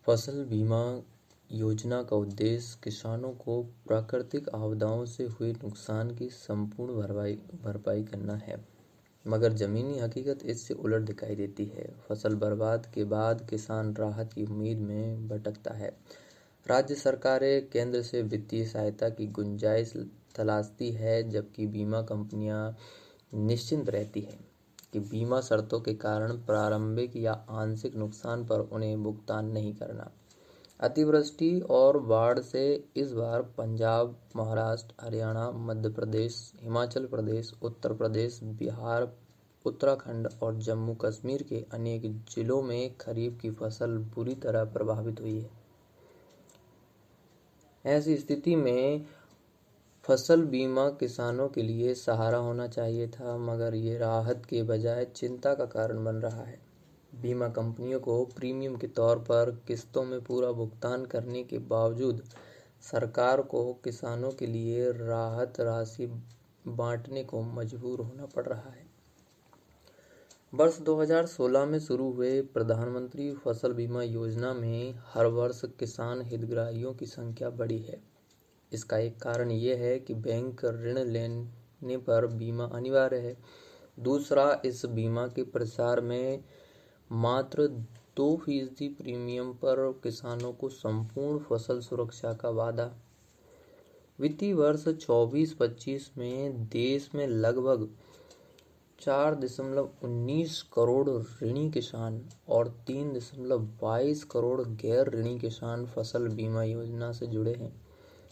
फसल बीमा योजना का उद्देश्य किसानों को प्राकृतिक आपदाओं से हुए नुकसान की संपूर्ण भरपाई करना है, मगर जमीनी हकीकत इससे उलट दिखाई देती है। फसल बर्बाद के बाद किसान राहत की उम्मीद में भटकता है। राज्य सरकारें केंद्र से वित्तीय सहायता की गुंजाइश तलाशती है, जबकि बीमा कंपनियां निश्चिंत रहती हैं कि बीमा शर्तों के कारण प्रारंभिक या आंशिक नुकसान पर उन्हें भुगतान नहीं करना। अतिवृष्टि और बाढ़ से इस बार पंजाब, महाराष्ट्र, हरियाणा, मध्य प्रदेश, हिमाचल प्रदेश, उत्तर प्रदेश, बिहार, उत्तराखंड और जम्मू कश्मीर के अनेक जिलों में खरीफ की फसल बुरी तरह प्रभावित हुई है। ऐसी स्थिति में फसल बीमा किसानों के लिए सहारा होना चाहिए था, मगर ये राहत के बजाय चिंता का कारण बन रहा है। बीमा कंपनियों को प्रीमियम के तौर पर किस्तों में पूरा भुगतान करने के बावजूद सरकार को किसानों के लिए राहत राशि बांटने को मजबूर होना पड़ रहा है। वर्ष 2016 में शुरू हुए प्रधानमंत्री फसल बीमा योजना में हर वर्ष किसान हितग्राहियों की संख्या बढ़ी है। इसका एक कारण ये है कि बैंक ऋण लेने पर बीमा अनिवार्य है। दूसरा, इस बीमा के प्रसार में मात्र 2% प्रीमियम पर किसानों को संपूर्ण फसल सुरक्षा का वादा। वित्तीय वर्ष 24-25 में देश में लगभग 4.19 करोड़ ऋणी किसान और 3.22 करोड़ गैर ऋणी किसान फसल बीमा योजना से जुड़े हैं।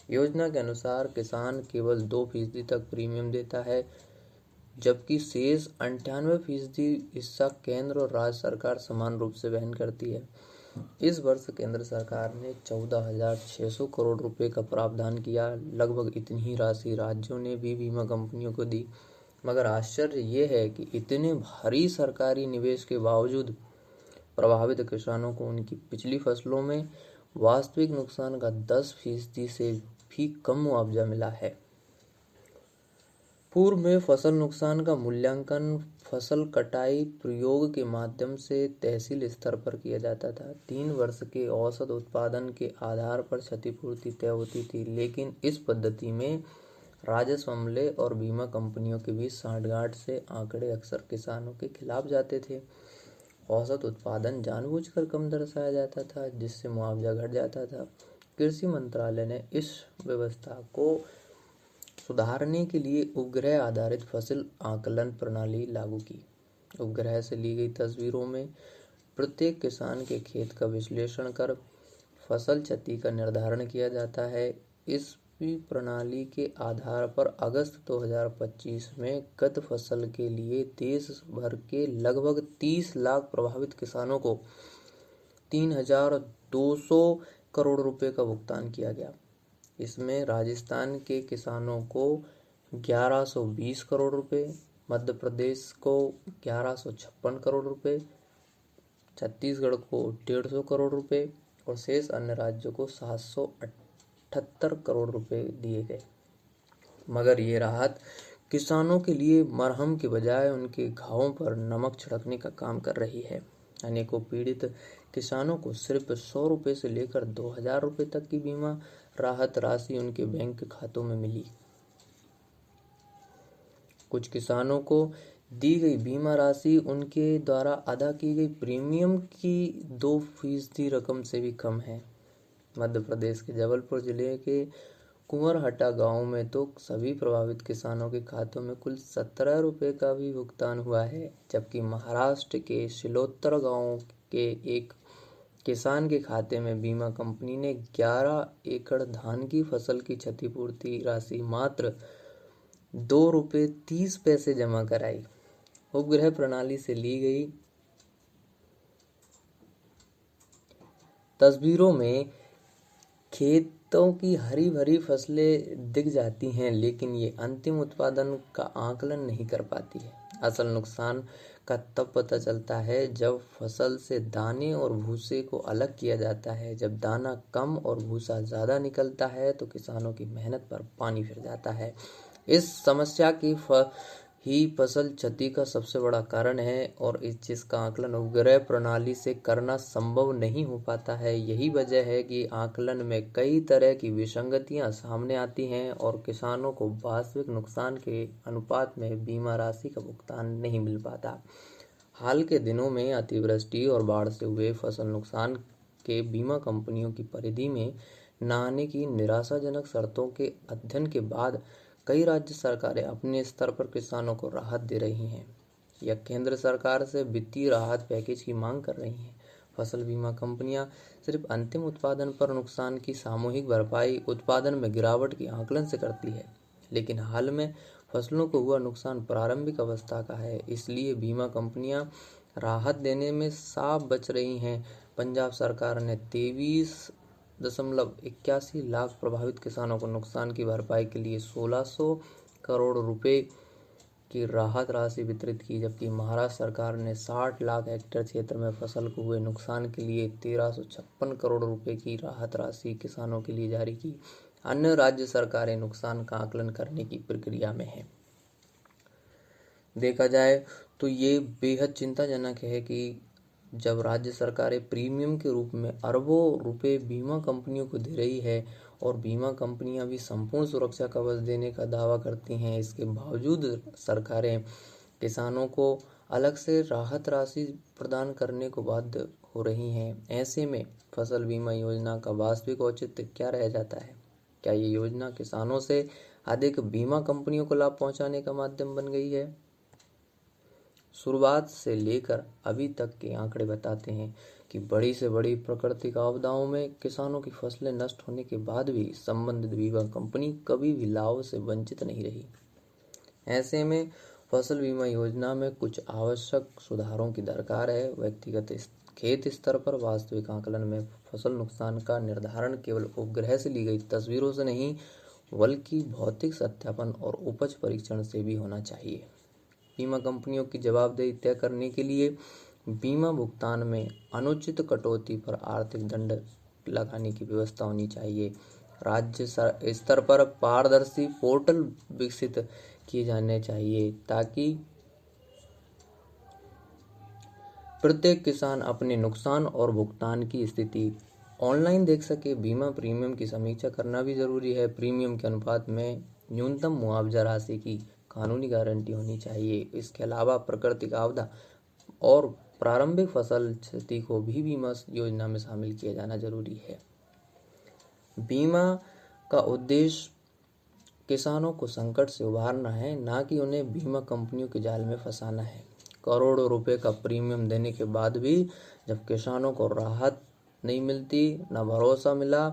योजना के अनुसार किसान केवल 2% तक प्रीमियम देता है, जबकि शेष 98% हिस्सा केंद्र और राज्य सरकार समान रूप से वहन करती है। इस वर्ष केंद्र सरकार ने 14,600 करोड़ रुपए का प्रावधान किया। लगभग इतनी ही राशि राज्यों ने भी बीमा कंपनियों को दी, मगर आश्चर्य ये है कि इतने भारी सरकारी निवेश के बावजूद प्रभावित किसानों को उनकी पिछली फसलों में वास्तविक नुकसान का 10% से भी कम मुआवजा मिला है। पूर्व में फसल नुकसान का मूल्यांकन फसल कटाई प्रयोग के माध्यम से तहसील स्तर पर किया जाता था। 3 वर्ष के औसत उत्पादन के आधार पर क्षतिपूर्ति तय होती थी, लेकिन इस पद्धति में राजस्व अमले और बीमा कंपनियों के बीच सांठगांठ से आंकड़े अक्सर किसानों के खिलाफ जाते थे। औसत उत्पादन जानबूझकर कम दर्शाया जाता था, जिससे मुआवजा घट जाता था। कृषि मंत्रालय ने इस व्यवस्था को सुधारने के लिए उपग्रह आधारित फसल आकलन प्रणाली लागू की। उपग्रह से ली गई तस्वीरों में प्रत्येक किसान के खेत का विश्लेषण कर फसल क्षति का निर्धारण किया जाता है। इस प्रणाली के आधार पर अगस्त 2025 में गत फसल के लिए देश भर के लगभग 30 लाख प्रभावित किसानों को 3,200 करोड़ रुपए का भुगतान किया गया। इसमें राजस्थान के किसानों को 1120 करोड़ रुपए, मध्य प्रदेश को 1156 करोड़ रुपए, छत्तीसगढ़ को 150 करोड़ रुपए और शेष अन्य राज्यों को 778 करोड़ रुपए दिए गए। मगर ये राहत किसानों के लिए मरहम के बजाय उनके घावों पर नमक छिड़कने का काम कर रही है। अनेकों पीड़ित किसानों को सिर्फ 100 रुपए से लेकर 2,000 रुपए तक की बीमा राहत राशि उनके बैंक खातों में मिली। कुछ किसानों को दी गई बीमा राशि उनके द्वारा अदा की गई प्रीमियम की 2% रकम से भी कम है। मध्य प्रदेश के जबलपुर जिले के कुंवरहट्टा गांव में तो सभी प्रभावित किसानों के खातों में कुल 17 रुपए का भी भुगतान हुआ है, जबकि महाराष्ट्र के शिलोत्तर गांव के एक किसान के खाते में बीमा कंपनी ने 11 एकड़ धान की फसल की क्षतिपूर्ति राशि मात्र 2 रुपए 30 पैसे जमा कराई। उपग्रह प्रणाली से ली गई तस्वीरों में खेतों की हरी भरी फसलें दिख जाती हैं, लेकिन ये अंतिम उत्पादन का आकलन नहीं कर पाती है। असल नुकसान का तब पता चलता है जब फसल से दाने और भूसे को अलग किया जाता है। जब दाना कम और भूसा ज़्यादा निकलता है तो किसानों की मेहनत पर पानी फिर जाता है। इस समस्या ही फसल क्षति का सबसे बड़ा कारण है और जिसका आकलन उपग्रह प्रणाली से करना संभव नहीं हो पाता है। यही वजह है कि आकलन में कई तरह की विसंगतियां सामने आती हैं और किसानों को वास्तविक नुकसान के अनुपात में बीमा राशि का भुगतान नहीं मिल पाता। हाल के दिनों में अतिवृष्टि और बाढ़ से हुए फसल नुकसान के बीमा कंपनियों की परिधि में न आने की निराशाजनक शर्तों के अध्ययन के बाद कई राज्य सरकारें अपने स्तर पर किसानों को राहत दे रही हैं या केंद्र सरकार से वित्तीय राहत पैकेज की मांग कर रही हैं। फसल बीमा कंपनियां सिर्फ अंतिम उत्पादन पर नुकसान की सामूहिक भरपाई उत्पादन में गिरावट की आकलन से करती है, लेकिन हाल में फसलों को हुआ नुकसान प्रारंभिक अवस्था का है, इसलिए बीमा कंपनियां राहत देने में साफ बच रही हैं। पंजाब सरकार ने 23.81 लाख प्रभावित किसानों को नुकसान की भरपाई के लिए 1600 करोड़ रुपए की राहत राशि वितरित की, जबकि महाराष्ट्र सरकार ने 60 लाख हेक्टेयर क्षेत्र में फसल को हुए नुकसान के लिए 1356 करोड़ रुपए की राहत राशि किसानों के लिए जारी की। अन्य राज्य सरकारें नुकसान का आकलन करने की प्रक्रिया में हैं। देखा जाए तो ये बेहद चिंताजनक है कि जब राज्य सरकारें प्रीमियम के रूप में अरबों रुपए बीमा कंपनियों को दे रही है और बीमा कंपनियां भी संपूर्ण सुरक्षा कवच देने का दावा करती हैं, इसके बावजूद सरकारें किसानों को अलग से राहत राशि प्रदान करने को बाध्य हो रही हैं। ऐसे में फसल बीमा योजना का वास्तविक औचित्य क्या रह जाता है? क्या ये योजना किसानों से अधिक बीमा कंपनियों को लाभ पहुंचाने का माध्यम बन गई है? शुरुआत से लेकर अभी तक के आंकड़े बताते हैं कि बड़ी से बड़ी प्राकृतिक आपदाओं में किसानों की फसलें नष्ट होने के बाद भी संबंधित बीमा कंपनी कभी भी लाभ से वंचित नहीं रही। ऐसे में फसल बीमा योजना में कुछ आवश्यक सुधारों की दरकार है। व्यक्तिगत खेत स्तर पर वास्तविक आकलन में फसल नुकसान का निर्धारण केवल उपग्रह से ली गई तस्वीरों से नहीं, बल्कि भौतिक सत्यापन और उपज परीक्षण से भी होना चाहिए। बीमा कंपनियों की जवाबदेही तय करने के लिए बीमा भुगतान में अनुचित कटौती पर आर्थिक दंड लगाने की व्यवस्था होनी चाहिए। राज्य स्तर पर पारदर्शी पोर्टल विकसित किए जाने चाहिए ताकि प्रत्येक किसान अपने नुकसान और भुगतान की स्थिति ऑनलाइन देख सके। बीमा प्रीमियम की समीक्षा करना भी जरूरी है। प्रीमियम के अनुपात में न्यूनतम मुआवजा राशि की कानूनी गारंटी होनी चाहिए। इसके अलावा प्राकृतिक आपदा और प्रारंभिक फसल क्षति को भी बीमा योजना में शामिल किया जाना जरूरी है। बीमा का उद्देश्य किसानों को संकट से उबारना है, ना कि उन्हें बीमा कंपनियों के जाल में फंसाना है। करोड़ों रुपए का प्रीमियम देने के बाद भी जब किसानों को राहत नहीं मिलती, न भरोसा मिला,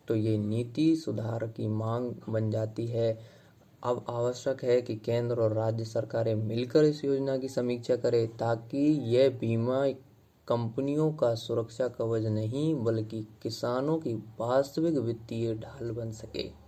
तो ये नीति सुधार की मांग बन जाती है। अब आवश्यक है कि केंद्र और राज्य सरकारें मिलकर इस योजना की समीक्षा करें ताकि यह बीमा कंपनियों का सुरक्षा कवच नहीं, बल्कि किसानों की वास्तविक वित्तीय ढाल बन सके।